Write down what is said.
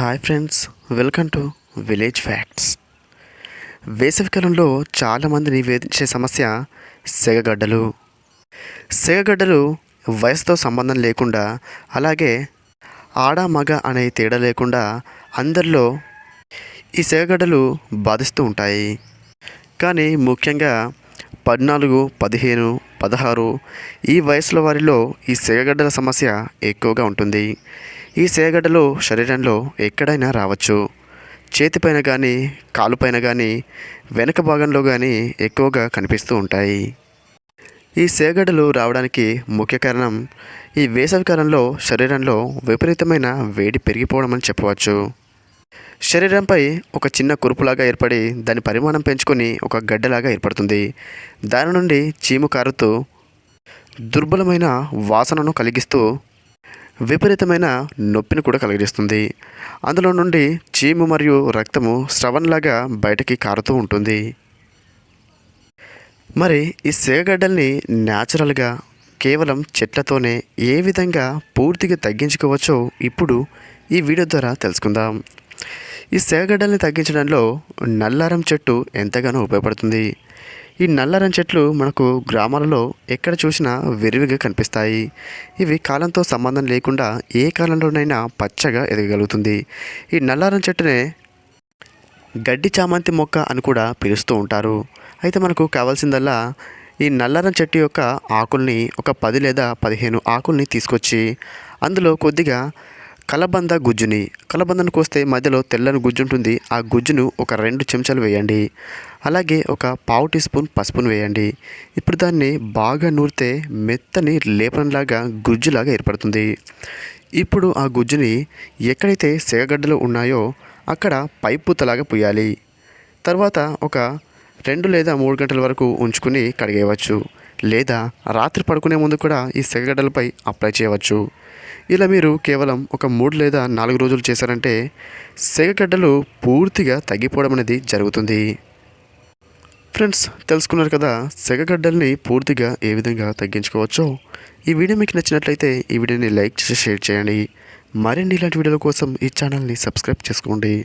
Hi friends, welcome to village facts. వేసవికాలంలో చాలామందిని వేధించే సమస్య సెగగడ్డలు. సెగగడ్డలు వయసుతో సంబంధం లేకుండా, అలాగే ఆడ మగ అనే తేడా లేకుండా అందరిలో ఈ సెగగడ్డలు బాధిస్తూ ఉంటాయి. కానీ ముఖ్యంగా 14, 15, 16 ఈ వయసుల వారిలో ఈ సెగగడ్డల సమస్య ఎక్కువగా ఉంటుంది. ఈ సెగగడ్డలు శరీరంలో ఎక్కడైనా రావచ్చు. చేతిపైన కానీ, కాలుపైన కానీ, వెనక భాగంలో కానీ ఎక్కువగా కనిపిస్తూ ఉంటాయి. ఈ సెగగడ్డలు రావడానికి ముఖ్య కారణం ఈ వేసవికాలంలో శరీరంలో విపరీతమైన వేడి పెరిగిపోవడం అని చెప్పవచ్చు. శరీరంపై ఒక చిన్న కురుపులాగా ఏర్పడి దాని పరిమాణం పెంచుకొని ఒక గడ్డలాగా ఏర్పడుతుంది. దాని నుండి చీము కారుతూ దుర్బలమైన వాసనను కలిగిస్తూ విపరీతమైన నొప్పిని కూడా కలిగిస్తుంది. అందులో నుండి చీము మరియు రక్తము స్రవంలాగా బయటికి కారుతూ ఉంటుంది. మరి ఈ సెగగడ్డల్ని న్యాచురల్గా కేవలం చెట్లతోనే ఏ విధంగా పూర్తిగా తగ్గించుకోవచ్చో ఇప్పుడు ఈ వీడియో ద్వారా తెలుసుకుందాం. ఈ సెగగడ్డల్ని తగ్గించడంలో నల్లారం చెట్టు ఎంతగానో ఉపయోగపడుతుంది. ఈ నల్లారం చెట్లు మనకు గ్రామాలలో ఎక్కడ చూసినా విరివిగా కనిపిస్తాయి. ఇవి కాలంతో సంబంధం లేకుండా ఏ కాలంలోనైనా పచ్చగా ఎదగగలుగుతుంది. ఈ నల్లారం చెట్టునే గడ్డి చామంతి మొక్క అని కూడా పిలుస్తూ ఉంటారు. అయితే మనకు కావాల్సిందల్లా ఈ నల్లారం చెట్టు యొక్క ఆకుల్ని ఒక 10 లేదా 15 ఆకుల్ని తీసుకొచ్చి అందులో కొద్దిగా కలబందను కోస్తే మధ్యలో తెల్లని గుజ్జు ఉంటుంది. ఆ గుజ్జును ఒక 2 చెంచాలు వేయండి. అలాగే ఒక 1/2 టీ స్పూన్ పసుపును వేయండి. ఇప్పుడు దాన్ని బాగా నూరితే మెత్తని లేపనంలాగా గుజ్జులాగా ఏర్పడుతుంది. ఇప్పుడు ఆ గుజ్జుని ఎక్కడైతే సెగగడ్డలు ఉన్నాయో అక్కడ పైపూతలాగా పూయాలి. తర్వాత ఒక 2 లేదా 3 గంటల వరకు ఉంచుకుని కడిగేయవచ్చు. లేదా రాత్రి పడుకునే ముందు కూడా ఈ సెగగడ్డలపై అప్లై చేయవచ్చు. ఇలా మీరు కేవలం ఒక 3 లేదా 4 రోజులు చేశారంటే సెగగడ్డలు పూర్తిగా తగ్గిపోవడం అనేది జరుగుతుంది. ఫ్రెండ్స్, తెలుసుకున్నారు కదా సెగగడ్డల్ని పూర్తిగా ఏ విధంగా తగ్గించుకోవచ్చో. ఈ వీడియో మీకు నచ్చినట్లయితే ఈ వీడియోని లైక్ చేసి షేర్ చేయండి. మరిన్ని ఇలాంటి వీడియోల కోసం ఈ ఛానల్ని సబ్స్క్రైబ్ చేసుకోండి.